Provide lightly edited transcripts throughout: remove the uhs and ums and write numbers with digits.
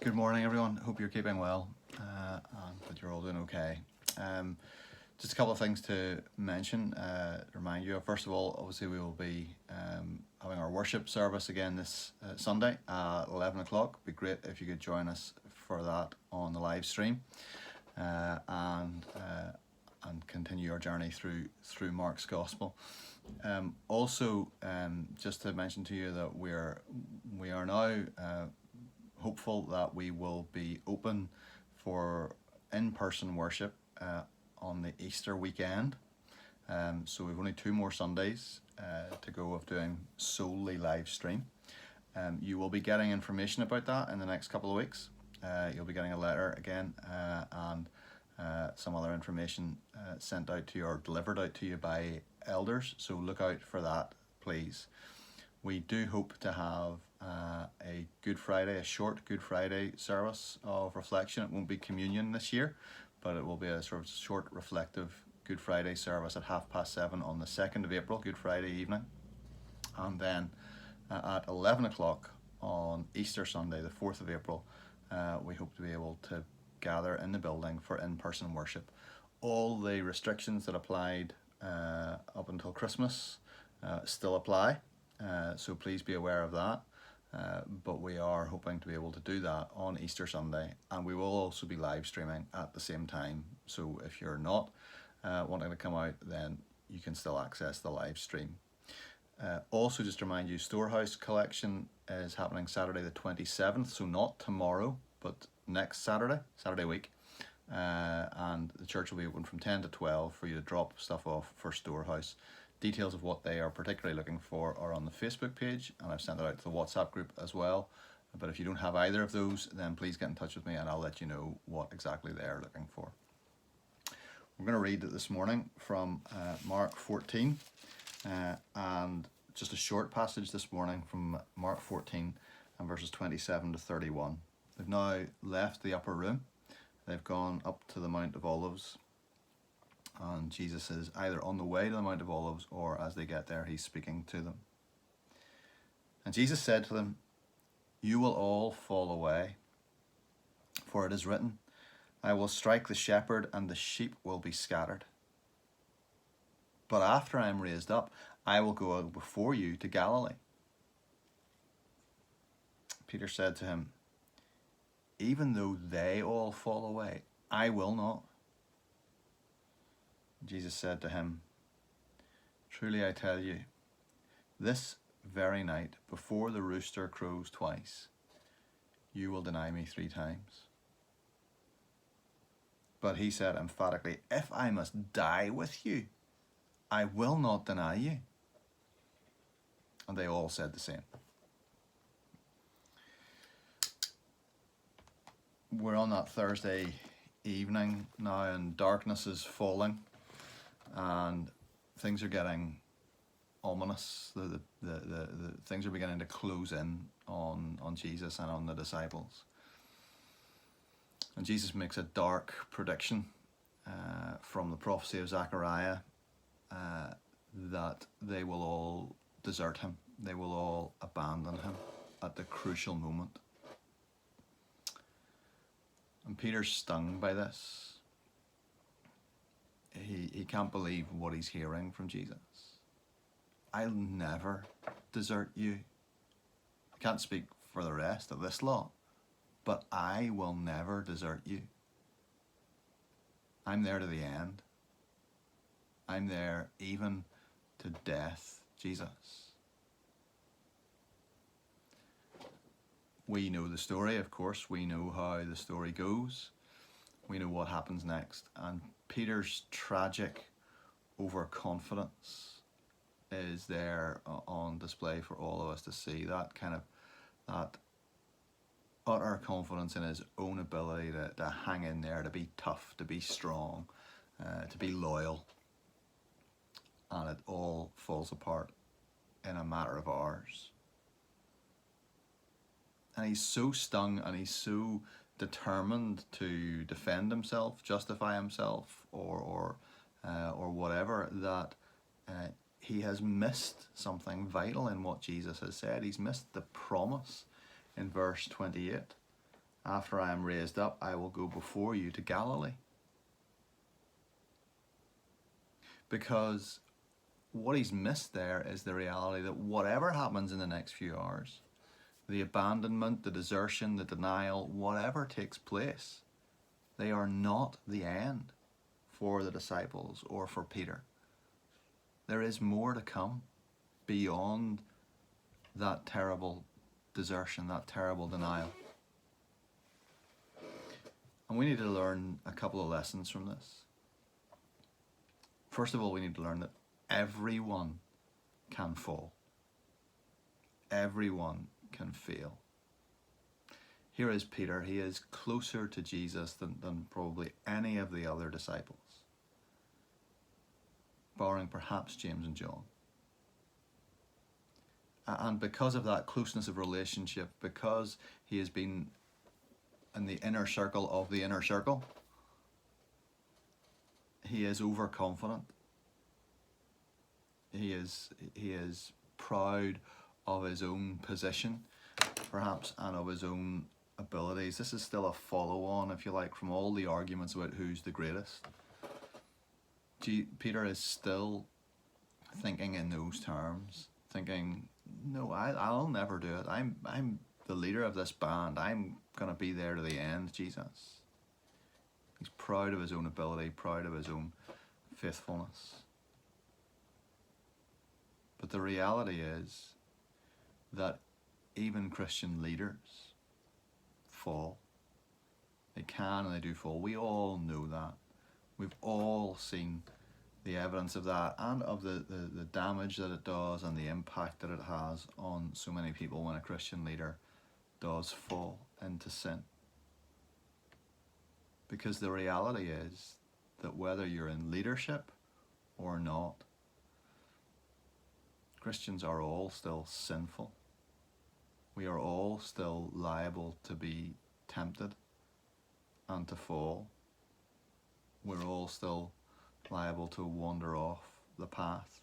Good morning, everyone. Hope you're keeping well and that you're all doing okay. Just a couple of things to mention, remind you of. First of all, obviously, we will be having our worship service again this Sunday at 11 o'clock. It'd be great if you could join us for that on the live stream and continue our journey through Mark's Gospel. Also, just to mention to you that we are now hopeful that we will be open for in-person worship on the Easter weekend. So we've only 2 more Sundays to go of doing solely live stream. You will be getting information about that in the next couple of weeks. You'll be getting a letter again and some other information sent out to you or delivered out to you by elders. So look out for that, please. We do hope to have a Good Friday, a short Good Friday service of reflection. It won't be communion this year, but it will be a sort of short reflective Good Friday service at 7:30 on the 2nd of April, Good Friday evening. And then at 11 o'clock on Easter Sunday, the 4th of April, we hope to be able to gather in the building for in-person worship. All the restrictions that applied up until Christmas still apply, so please be aware of that. But we are hoping to be able to do that on Easter Sunday, and we will also be live streaming at the same time. So if you're not wanting to come out, then you can still access the live stream. Also, just to remind you, Storehouse collection is happening Saturday the 27th, so not tomorrow, but next Saturday week. And the church will be open from 10 to 12 for you to drop stuff off for Storehouse. Details of what they are particularly looking for are on the Facebook page, and I've sent it out to the WhatsApp group as well. But if you don't have either of those, then please get in touch with me and I'll let you know what exactly they're looking for. We're going to read this morning from Mark 14, and just a short passage this morning from Mark 14 and verses 27 to 31. They've now left the upper room. They've gone up to the Mount of Olives. And Jesus is either on the way to the Mount of Olives, or as they get there, he's speaking to them. And Jesus said to them, "You will all fall away, for it is written, I will strike the shepherd and the sheep will be scattered. But after I am raised up, I will go out before you to Galilee." Peter said to him, "Even though they all fall away, I will not." Jesus said to him, "Truly I tell you, this very night, before the rooster crows twice, you will deny me 3 times. But he said emphatically, "If I must die with you, I will not deny you." And they all said the same. We're on that Thursday evening now, and darkness is falling. And things are getting ominous. The things are beginning to close in on Jesus and on the disciples. And Jesus makes a dark prediction from the prophecy of Zechariah that they will all desert him. They will all abandon him at the crucial moment. And Peter's stung by this. He can't believe what he's hearing from Jesus. "I'll never desert you." I can't speak for the rest of this lot, but I will never desert you. I'm there to the end. I'm there even to death, Jesus. We know the story, of course. We know how the story goes. We know what happens next. And Peter's tragic overconfidence is there on display for all of us to see. That utter confidence in his own ability to hang in there, to be tough, to be strong, to be loyal. And it all falls apart in a matter of hours. And he's so stung and he's so determined to defend himself, justify himself, or whatever, that he has missed something vital in what Jesus has said. He's missed the promise in verse 28 After I am raised up, I will go before you to Galilee. Because what he's missed there is the reality that whatever happens in the next few hours, the abandonment, the desertion, the denial, whatever takes place, they are not the end for the disciples or for Peter. There is more to come beyond that terrible desertion, that terrible denial. And we need to learn a couple of lessons from this. First of all, we need to learn that everyone can fall. Everyone can fail. Here is Peter. He is closer to Jesus than probably any of the other disciples, barring perhaps James and John. And because of that closeness of relationship, because he has been in the inner circle of the inner circle, he is overconfident. He is proud of his own position, perhaps, and of his own abilities. This is still a follow-on, if you like, from all the arguments about who's the greatest. Peter is still thinking in those terms, thinking, no, I'll never do it. I'm the leader of this band. I'm gonna be there to the end, Jesus. He's proud of his own ability, proud of his own faithfulness. But the reality is that even Christian leaders fall. They can and they do fall. We all know that. We've all seen the evidence of that and of the damage that it does and the impact that it has on so many people when a Christian leader does fall into sin. Because the reality is that whether you're in leadership or not, Christians are all still sinful. We are all still liable to be tempted and to fall. We're all still liable to wander off the path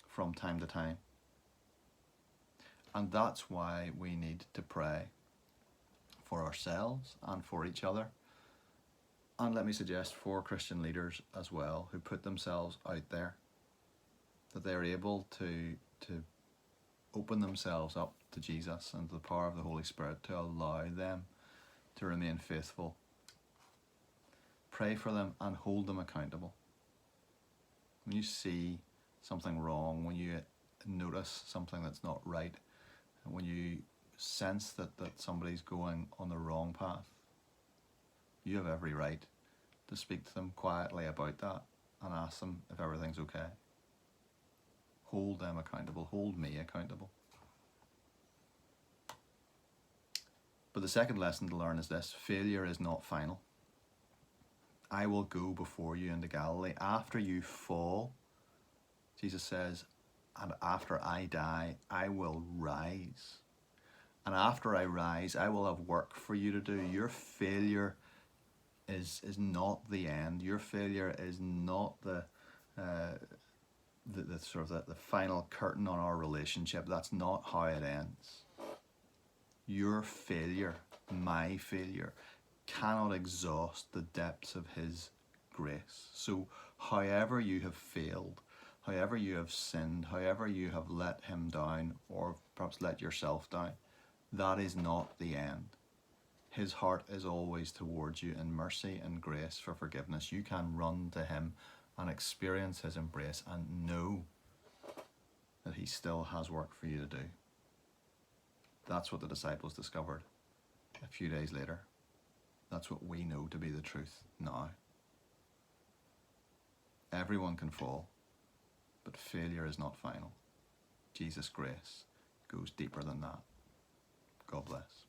from time to time. And that's why we need to pray for ourselves and for each other. And let me suggest for Christian leaders as well, who put themselves out there, that they're able to open themselves up to Jesus and to the power of the Holy Spirit to allow them to remain faithful. Pray for them and hold them accountable. When you see something wrong, when you notice something that's not right, when you sense that somebody's going on the wrong path, you have every right to speak to them quietly about that and ask them if everything's okay. Hold them accountable. Hold me accountable. But the second lesson to learn is this: failure is not final. I will go before you into Galilee. After you fall, Jesus says, and after I die, I will rise. And after I rise, I will have work for you to do. Your failure is not the end. Your failure is not the final curtain on our relationship. That's not how it ends. Your failure, my failure, cannot exhaust the depths of his grace. So however you have failed, however you have sinned, however you have let him down, or perhaps let yourself down, that is not the end. His heart is always towards you in mercy and grace for forgiveness. You can run to him and experience his embrace and know that he still has work for you to do. That's what the disciples discovered a few days later. That's what we know to be the truth now. Everyone can fall, but failure is not final. Jesus' grace goes deeper than that. God bless.